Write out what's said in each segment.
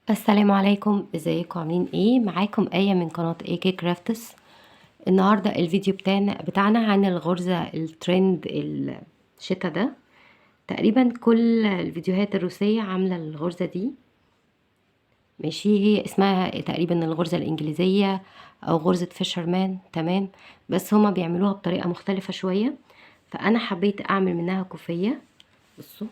السلام عليكم، ازيكم عاملين ايه؟ معاكم آية من قناة AK كرافتس. النهاردة الفيديو بتاعنا عن الغرزة الترند الشتا ده. تقريبا كل الفيديوهات الروسية عاملة الغرزة دي، ماشي. هي اسمها تقريبا الغرزة الإنجليزية أو غرزة فيشرمان، تمام. بس هما بيعملوها بطريقة مختلفة شوية، فأنا حبيت أعمل منها كوفية. بصوا،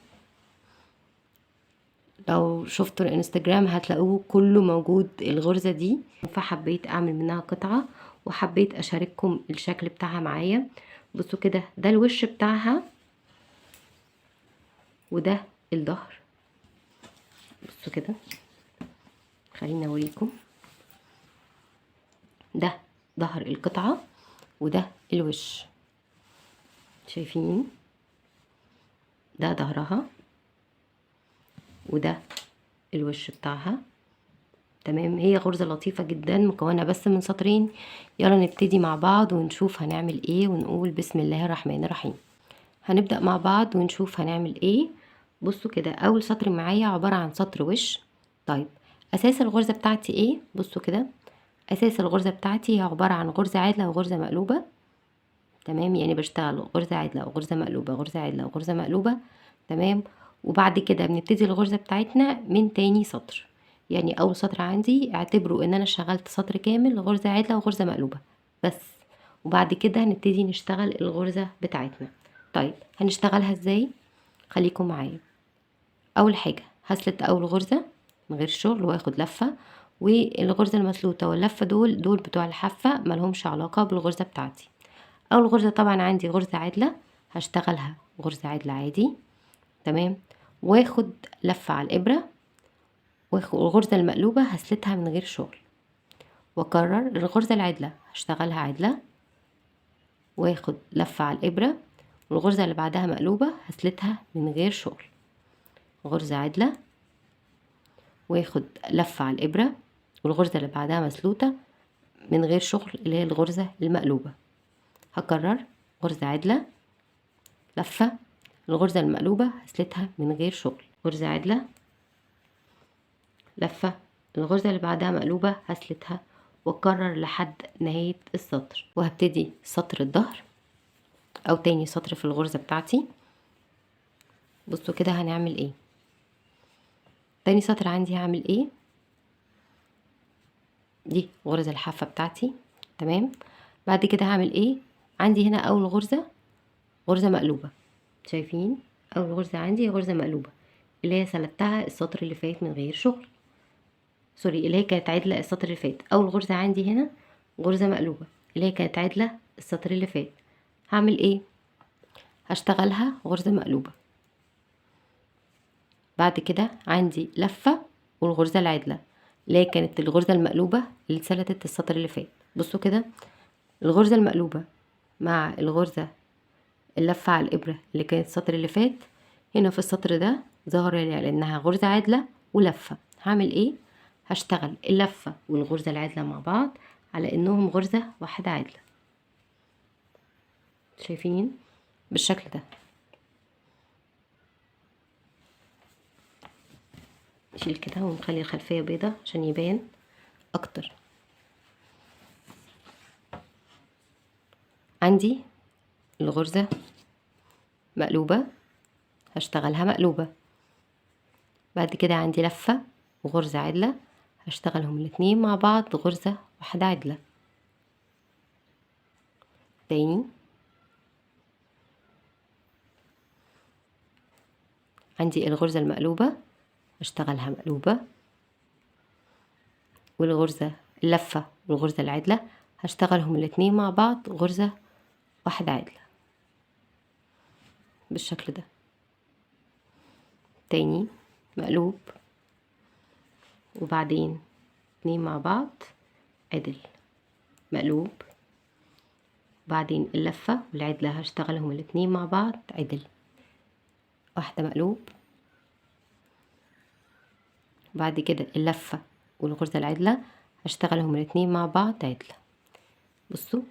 لو شفتوا الانستجرام هتلاقوه كله موجود الغرزة دي، فحبيت اعمل منها قطعة وحبيت اشارككم الشكل بتاعها معايا. بصوا كده، ده الوش بتاعها وده الظهر. بصوا كده، خليني اوريكم. ده ظهر القطعة وده الوش، شايفين؟ ده ظهرها وده الوش بتاعها، تمام. هي غرزة لطيفة جدا مكونة بس من سطرين. يلا نبتدي مع بعض ونشوف هنعمل ايه، ونقول بسم الله الرحمن الرحيم. هنبدأ مع بعض ونشوف هنعمل ايه. بصوا كده، اول سطر معايا عبارة عن سطر وش. طيب، اساس الغرزة بتاعتي ايه؟ بصوا كده، اساس الغرزة بتاعتي هي عبارة عن غرزة عدلة وغرزة مقلوبة، تمام. يعني بشتغل غرزة عدلة وغرزة مقلوبة، غرزة عدلة وغرزة مقلوبة، تمام. وبعد كده بنبتدي الغرزة بتاعتنا من تاني سطر. يعني اول سطر عندي اعتبروا ان انا اشتغلت سطر كامل غرزة عدلة وغرزة مقلوبة بس، وبعد كده هنبتدي نشتغل الغرزة بتاعتنا. طيب، هنشتغلها ازاي؟ خليكم معايا. اول حاجة هسلت اول غرزة من غير شغل واخد لفة، والغرزة المسلوطة واللفة دول بتوع الحافة، ملهمش علاقة بالغرزة بتاعتي. اول غرزة طبعا عندي غرزة عدلة، هشتغلها غرزة عدلة عادي، تمام. واخد لفة على الابرة، والغرزة المقلوبة هسلتها من غير شغل، واكرر الغرزة العدلة هشتغلها عدلة، واخد لفة على الابرة، والغرزة اللي بعدها مقلوبة هسلتها من غير شغل، غرزة عدلة، واخد لفة على الابرة، والغرزة اللي بعدها مسلوطة من غير شغل اللي هي الغرزة المقلوبة. هكرر، غرزة عدلة، لفة، الغرزة المقلوبة هسلتها من غير شغل، غرزة عدلة، لفة، الغرزة اللي بعدها مقلوبة هسلتها، واكرر لحد نهاية السطر. وهبتدي سطر الظهر او تاني سطر في الغرزة بتاعتي. بصوا كده هنعمل ايه. تاني سطر عندي هعمل ايه؟ دي غرزة الحافة بتاعتي، تمام. بعد كده هعمل ايه؟ عندي هنا اول غرزة مقلوبة، شايفين؟ اول غرزة عندي غرزة مقلوبة اللي هي سلتها السطر اللي فات من غير شغل، سوري، اللي هي كانت عدلة السطر اللي فات. اول غرزة عندي هنا غرزة مقلوبة اللي هي كانت عدلة السطر اللي فات. هعمل ايه؟ هشتغلها غرزة مقلوبة. بعد كده عندي لفة والغرزة العدلة اللي هي كانت الغرزة المقلوبة اللي اتسلتت السطر اللي فات. بصوا كده، الغرزة المقلوبة مع الغرزة اللفة على الإبرة اللي كانت السطر اللي فات، هنا في السطر ده ظهر لي لأنها غرزة عدلة ولفة. هعمل ايه؟ هشتغل اللفة والغرزة العدلة مع بعض على انهم غرزة واحدة عدلة، شايفين؟ بالشكل ده. نشيل كده ونخلي الخلفية بيضة عشان يبان اكتر. عندي الغرزة مقلوبة هشتغلها مقلوبة. بعد كده عندي لفة وغرزة عدلة هشتغلهم الاتنين مع بعض غرزة واحدة عدلة. تاني، عندي الغرزة المقلوبة هشتغلها مقلوبة، والغرزة اللفة والغرزة العدلة هشتغلهم الاتنين مع بعض غرزة واحدة عدلة بالشكل ده. تاني، مقلوب، وبعدين اتنين مع بعض عدل، مقلوب، بعدين اللفة والعدلة هشتغلهم الاتنين مع بعض عدل، واحدة مقلوب، بعد كده اللفة والغرزة العدلة هشتغلهم الاتنين مع بعض عدلة. بصوا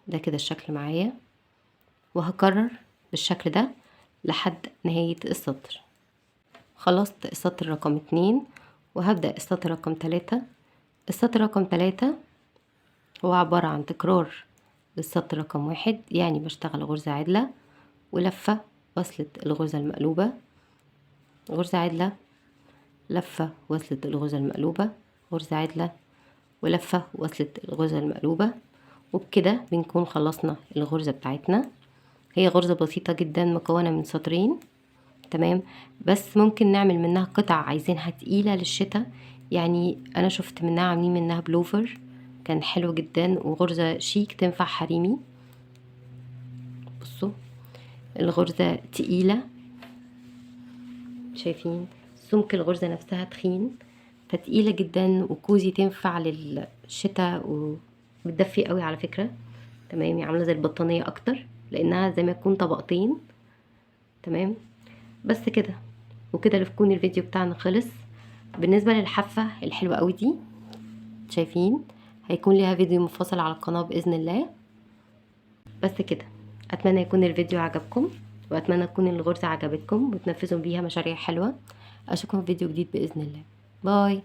ده كده الشكل معايا، وهكرر بالشكل ده لحد نهاية السطر. خلصت السطر رقم 2 وهبدأ السطر رقم 3. السطر رقم 3 هو عبارة عن تكرار للسطر رقم 1، يعني بشتغل غرزة عدلة ولفة وصلة الغرزة المقلوبة، غرزة عدلة، لفة وصلة الغرزة المقلوبة، غرزة عدلة ولفة وصلة الغرزة المقلوبة. وبكده بنكون خلصنا الغرزة بتاعتنا. هي غرزة بسيطة جدا مكونة من سطرين، تمام، بس ممكن نعمل منها قطع عايزينها تقيلة للشتاء. يعني انا شفت منها عاملين منها بلوفر كان حلو جدا، وغرزة شيك تنفع حريمي. بصوا الغرزة تقيلة، شايفين سمك الغرزة نفسها تخين، فتقيلة جدا وكوزي، تنفع للشتاء وبتدفي قوي على فكرة. تمام، عاملة زي البطانية اكتر لانها زي ما يكون طبقتين. تمام، بس كده وكده يكون الفيديو بتاعنا خلص. بالنسبة للحافة الحلوة قوي دي، شايفين هيكون ليها فيديو منفصل على القناة بإذن الله. بس كده، أتمنى يكون الفيديو عجبكم، وأتمنى تكون الغرزة عجبتكم وتنفذوا بيها مشاريع حلوة. أشوفكم في فيديو جديد بإذن الله. باي.